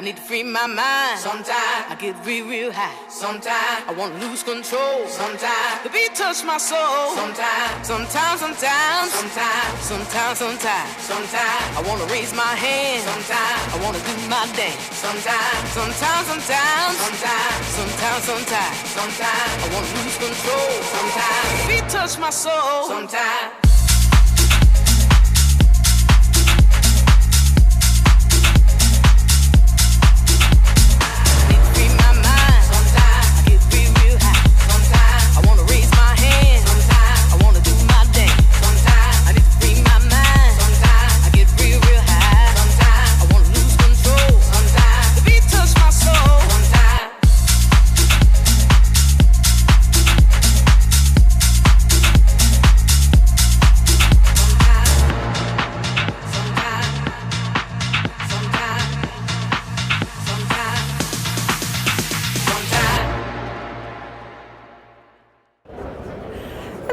I need to free my mind. Sometimes I get real high. Sometimes I want to lose control. Sometimes the beat touch my soul. Sometimes I want to raise my hand. Sometimes I want to do my dance. Sometimes I want to lose control. Sometimes the beat touch my soul. Sometimes.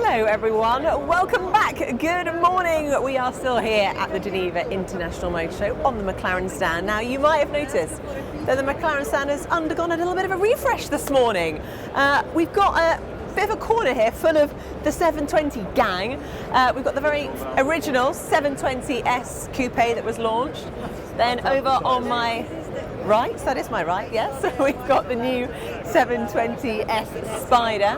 Hello everyone, welcome back, good morning. We are still here at the Geneva International Motor Show on the McLaren stand. Now you might have noticed that the McLaren stand has undergone a little bit of a refresh this morning. We've got a bit of a corner here full of the 720 gang. We've got the very original 720S coupe that was launched. Then over on my right, so that is my right, yes, we've got the new 720S Spider.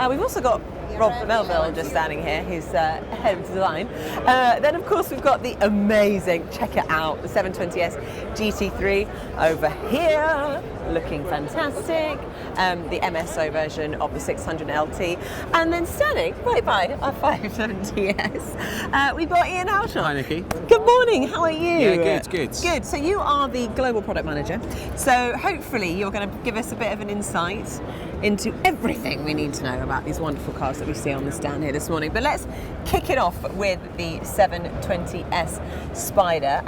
We've also got Rob Melville just standing here, who's head of design. Then of course we've got the amazing, check it out, the 720S GT3 over here, looking fantastic. The MSO version of the 600 LT. And then standing right by our 570S, we've got Ian Houshon. Hi Nicky. Good morning, how are you? Yeah, good. Good, so you are the global product manager. So hopefully you're going to give us a bit of an insight into everything we need to know about these wonderful cars that we see on the stand here this morning. But let's kick it off with the 720S Spider.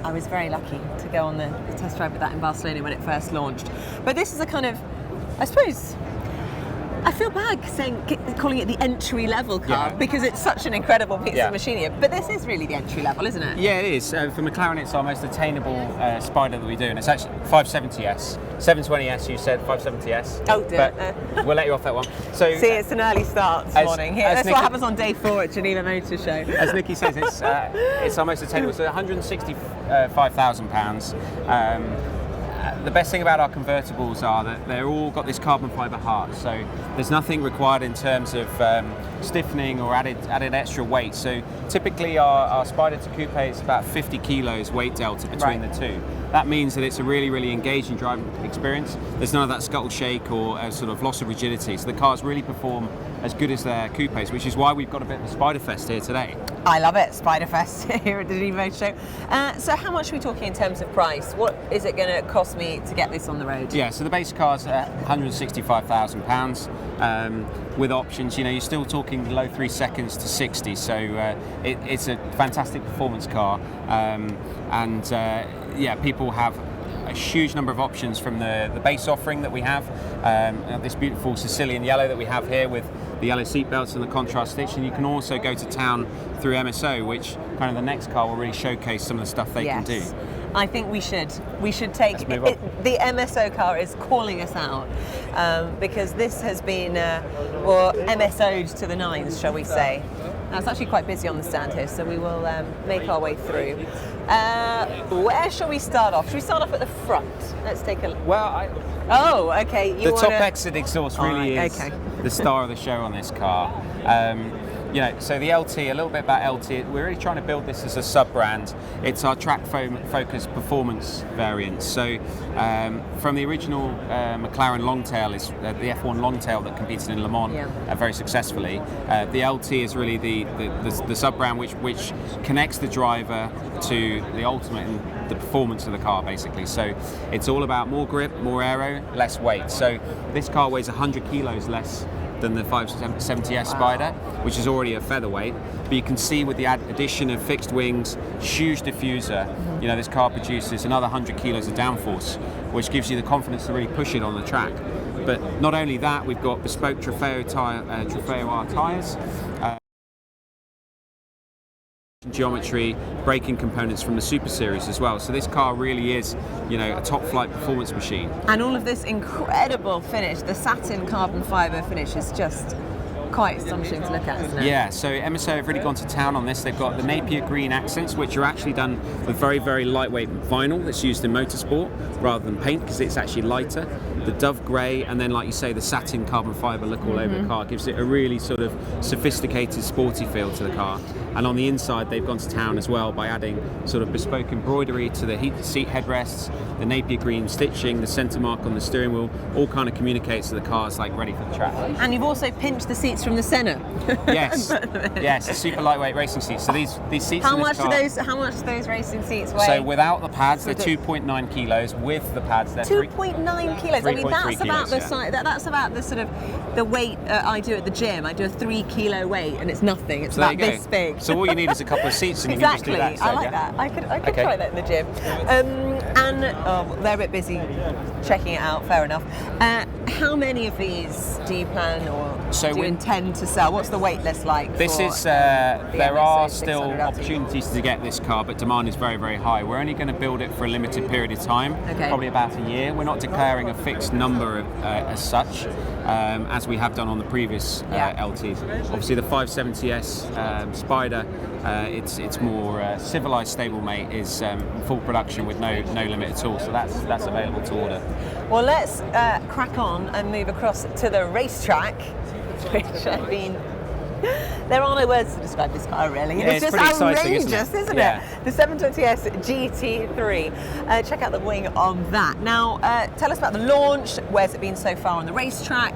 I was very lucky to go on the test drive with that in Barcelona when it first launched. But this is a kind of, I suppose, I feel bad calling it the entry-level car because it's such an incredible piece of machinery. But this is really the entry level, isn't it? Yeah, it is. For McLaren, it's our most attainable Spider that we do, and it's actually 570S. 720S, you said 570S. Oh dear. But we'll let you off that one. So, see, it's an early start this morning. Here, that's what happens on day 4 at Geneva Motor Show. As Nicky says, it's our most attainable. So £165,000. The best thing about our convertibles are that they're all got this carbon fibre heart, so there's nothing required in terms of stiffening or added extra weight. So typically our Spider to Coupe is about 50 kilos weight delta between the two. That means that it's a really, really engaging driving experience. There's none of that scuttle shake or sort of loss of rigidity, so the cars really perform as good as their coupes, which is why we've got a bit of a Spider Fest here today. I love it, Spider Fest here at the Geneva Motor Show. So how much are we talking in terms of price? What is it going to cost me to get this on the road? Yeah, so the base car's £165,000 with options. You know, you're still talking low 3 seconds to 60, so it's a fantastic performance car, people have a huge number of options from the base offering that we have. This beautiful Sicilian yellow that we have here with the yellow seat belts and the contrast stitch, and you can also go to town through MSO, which kind of the next car will really showcase some of the stuff they can do. I think we should take it. The MSO car is calling us out because this has been MSO'd to the nines, shall we say. Now it's actually quite busy on the stand here, so we will make our way through. Where shall we start off? Should we start off at the front? Let's take a look. Well, okay. The top exit exhaust really is the star of the show on this car. So the LT, a little bit about LT, we're really trying to build this as a sub-brand. It's our track-focused performance variant. So from the original McLaren Longtail, is the F1 Longtail that competed in Le Mans very successfully. The LT is really the sub-brand which connects the driver to the ultimate in the performance of the car, basically. So it's all about more grip, more aero, less weight. So this car weighs 100 kilos less than the 570S Spider, which is already a featherweight. But you can see with the addition of fixed wings, huge diffuser, you know, this car produces another 100 kilos of downforce, which gives you the confidence to really push it on the track. But not only that, we've got bespoke Trofeo R tyres. geometry, braking components from the Super Series as well. So this car really is, you know, a top flight performance machine. And all of this incredible finish, the satin carbon fibre finish is just quite astonishing to look at, isn't it? Yeah, so MSO have really gone to town on this. They've got the Napier green accents, which are actually done with very, very lightweight vinyl that's used in motorsport rather than paint, because it's actually lighter. The dove grey, and then, like you say, the satin carbon fibre look all over the car gives it a really sort of sophisticated, sporty feel to the car. And on the inside, they've gone to town as well by adding sort of bespoke embroidery to the heated seat headrests, the Napier green stitching, the centre mark on the steering wheel, all kind of communicates that the car's like ready for the track. And you've also pinched the seats from the Senna. Yes, yes, super lightweight racing seats. So these seats. How much do those racing seats weigh? So without the pads, they're 2.9 kilos. With the pads, they're 2.9 kilos. I mean, that's about the yeah. size. That's about the sort of the weight I do at the gym. I do a 3 kilo weight, and it's nothing. It's about this big. So all you need is a couple of seats, and exactly. you can just do that. I like that. I could try that in the gym. And they're a bit busy checking it out. Fair enough. How many of these do you plan or do you intend to sell? What's the wait list like? This is there are still opportunities to get this car, but demand is very, very high. We're only going to build it for a limited period of time, probably about a year. We're not declaring a fixed number as such, as we have done on the previous LTs. Obviously, the 570S Spider, its more civilized stablemate is full production with no limit at all. So that's available to order. Well, let's crack on and move across to the racetrack, which I mean, there are no words to describe this car, really. Yeah, it's just outrageous, isn't it? The 720S GT3. Check out the wing on that. Now, tell us about the launch. Where's it been so far on the racetrack?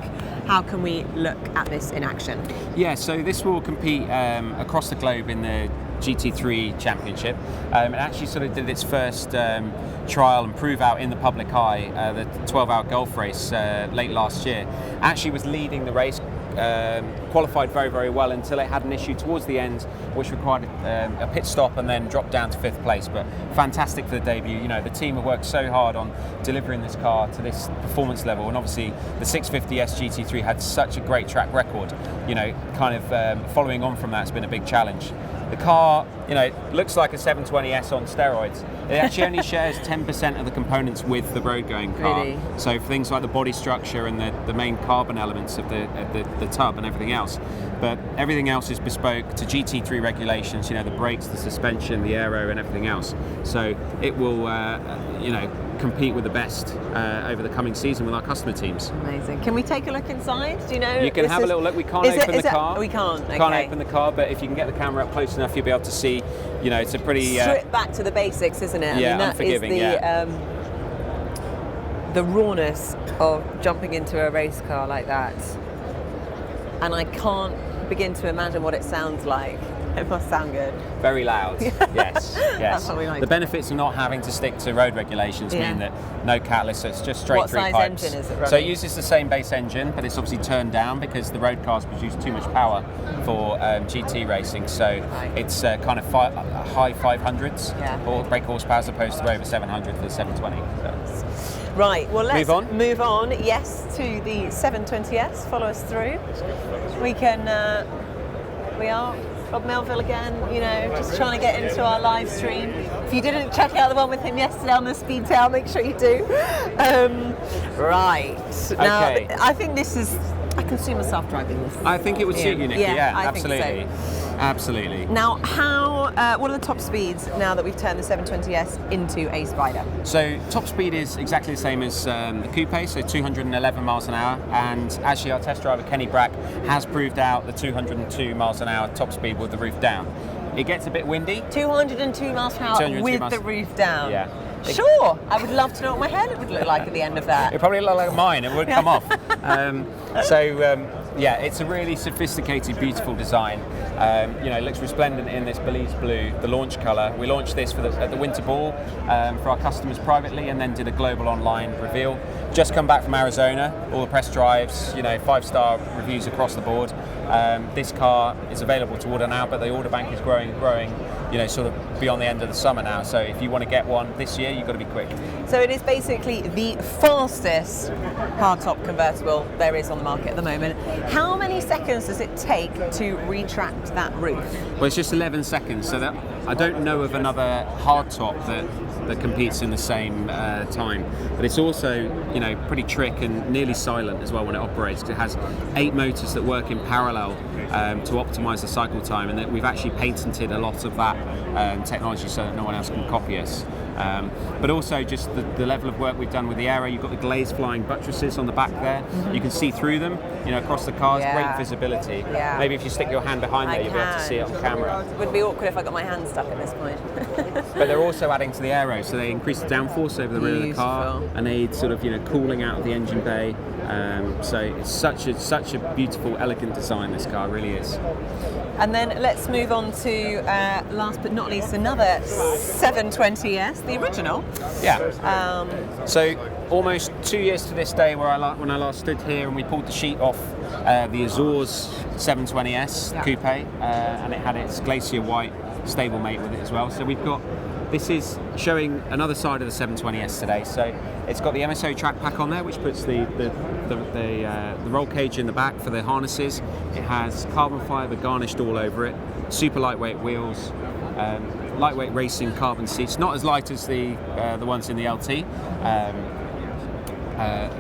How can we look at this in action? Yeah, so this will compete across the globe in the GT3 Championship. It actually sort of did its first trial and prove out in the public eye, the 12-hour Gulf race late last year. Actually was leading the race, qualified very, very well until it had an issue towards the end, which required a pit stop and then dropped down to 5th place. But fantastic for the debut. You know, the team have worked so hard on delivering this car to this performance level, and obviously the 650S GT3 had such a great track record. You know, kind of following on from that's been a big challenge. The car, you know, looks like a 720S on steroids. It actually only shares 10% of the components with the road-going car. Really? So for things like the body structure and the main carbon elements of the tub and everything else. But everything else is bespoke to GT3 regulations, you know, the brakes, the suspension, the aero and everything else. So it will, you know, compete with the best over the coming season with our customer teams. Amazing. Can we take a look inside? Do you know? You can have a little look. We can't open the car. We can't. Okay. Can't open the car, but if you can get the camera up close enough, you'll be able to see. You know, it's a pretty strip back to the basics, isn't it? Yeah, I mean, that unforgiving. is the rawness of jumping into a race car like that, and I can't begin to imagine what it sounds like. It must sound good. Very loud. Yes, yes. That's what we like. The benefits of not having to stick to road regulations mean that no catalyst, so it's just straight through pipes. What size engine is it running? So it uses the same base engine, but it's obviously turned down because the road cars produce too much power for GT racing. So it's kind of high 500s or brake horsepower as opposed to over 700 for the 720. So. Right, well let's move on. Yes, to the 720S. Follow us through. We can, we are Rob Melville again, you know, just trying to get into our live stream. If you didn't check out the one with him yesterday on the speed tail, make sure you do. Right, now I think this is, I can see myself driving this. I think it would suit you, Nicky, yeah, I absolutely. think so. Absolutely. Now, what are the top speeds now that we've turned the 720S into a Spider? So top speed is exactly the same as the coupe, so 211 miles an hour. And actually our test driver, Kenny Brack, has proved out the 202 miles an hour top speed with the roof down. It gets a bit windy. 202 miles per hour with the roof down? Yeah. Sure, I would love to know what my hair would look like at the end of that. It probably looked like mine, it would come off. Yeah, it's a really sophisticated, beautiful design. You know, it looks resplendent in this Belize blue, the launch colour. We launched this at the Winter Ball for our customers privately, and then did a global online reveal. Just come back from Arizona, all the press drives, you know, 5-star reviews across the board. This car is available to order now, but the order bank is growing, sort of beyond the end of the summer now. So if you want to get one this year, you've got to be quick. So it is basically the fastest hardtop convertible there is on the market at the moment. How many seconds does it take to retract that roof? Well, it's just 11 seconds, so that I don't know of another hardtop that competes in the same time. But it's also, pretty trick and nearly silent as well when it operates. It has 8 motors that work in parallel to optimise the cycle time, and that we've actually patented a lot of that technology so that no one else can copy us. But also just the level of work we've done with the aero. You've got the glazed flying buttresses on the back there. Mm-hmm. You can see through them, across the cars. Yeah. Great visibility. Yeah. Maybe if you stick your hand behind there, you'll be able to see it on camera. It would be awkward if I got my hand stuck at this point. But they're also adding to the aero, so they increase the downforce over the rear of the car, and they aid sort of cooling out of the engine bay. So it's such a beautiful, elegant design. This car really is. And then let's move on to last but not least another 720S, the original. Yeah. So almost 2 years to this day, when I last stood here and we pulled the sheet off the Azores 720S coupe, and it had its glacier white stablemate with it as well. So this is showing another side of the 720S today. So it's got the MSO track pack on there, which puts the roll cage in the back for the harnesses. It has carbon fibre garnished all over it, super lightweight wheels, lightweight racing carbon seats, not as light as the ones in the LT.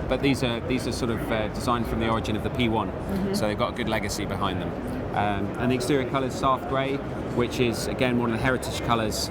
But these are sort of designed from the origin of the P1, so they've got a good legacy behind them. And the exterior colour is Sarth Grey, which is again one of the heritage colours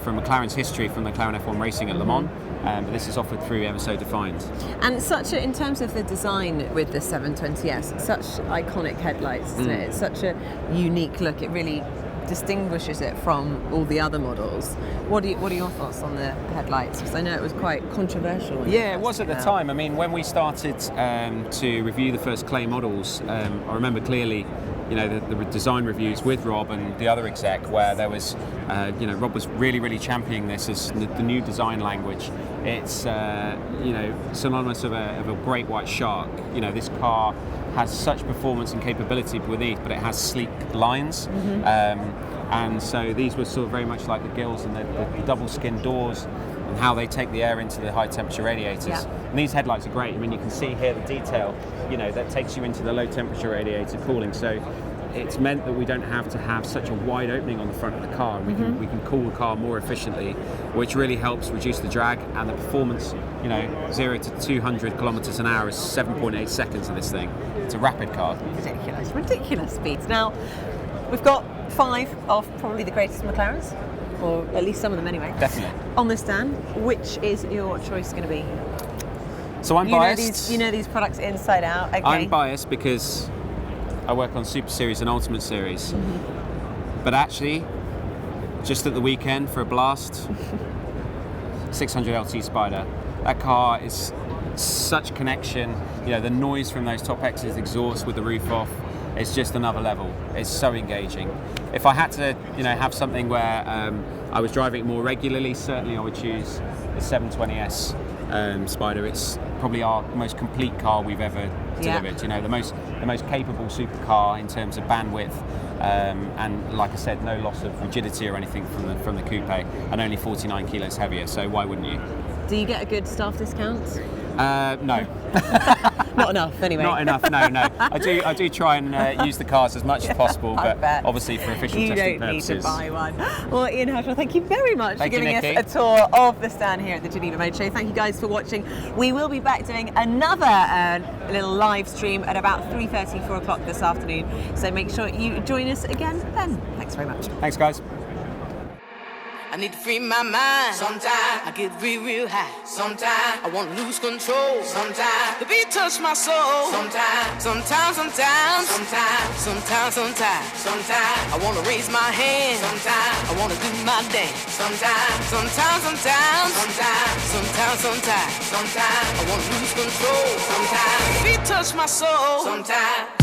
from McLaren's history from McLaren F1 racing at Le Mans. But this is offered through MSO Defined. And in terms of the design with the 720S, such iconic headlights, isn't it? It's such a unique look. It really distinguishes it from all the other models. What are your thoughts on the headlights? Because I know it was quite controversial. Yeah, it was at the time. I mean, when we started to review the first clay models, I remember clearly, the design reviews with Rob and the other exec, where there was, Rob was really championing this as the new design language. It's, synonymous of a great white shark. This car has such performance and capability beneath, but it has sleek lines. And so these were sort of very much like the gills and the double skin doors and how they take the air into the high temperature radiators. Yeah. And these headlights are great. I mean, you can see here the detail, that takes you into the low temperature radiator cooling. So it's meant that we don't have to have such a wide opening on the front of the car. We can cool the car more efficiently, which really helps reduce the drag and the performance. 0 to 200 kilometers an hour is 7.8 seconds in this thing. It's a rapid car. Ridiculous speeds. Now, we've got 5 of probably the greatest McLarens, or at least some of them anyway. Definitely. On the stand, which is your choice going to be? So I'm biased. You know these products inside out. Okay. I'm biased because I work on Super Series and Ultimate Series. But actually, just at the weekend for a blast, 600 LT Spider. That car is such connection. The noise from those top X's exhaust with the roof off, it's just another level. It's so engaging. If I had to, have something where I was driving it more regularly, certainly I would choose the 720S Spider. It's probably our most complete car we've ever delivered. The most capable supercar in terms of bandwidth, and like I said, no loss of rigidity or anything from the coupe, and only 49 kilos heavier. So why wouldn't you? Do you get a good staff discount? No. Not enough, anyway. Not enough, no. I do try and use the cars as much as possible, but obviously for official testing purposes. You don't need to buy one. Well, Ian Herschel, thank you very much for giving us a tour of the stand here at the Geneva Motor Show. Thank you guys for watching. We will be back doing another little live stream at about 3:30, 4 o'clock this afternoon. So make sure you join us again then. Thanks very much. Thanks, guys. I need to free my mind. Sometimes I get real high. Sometimes I want to lose control. Sometimes the beat touch my soul. Sometimes I want to raise my hand. Sometimes I want to do my dance. Sometimes I want to lose control. Sometimes the beat touch my soul. Sometimes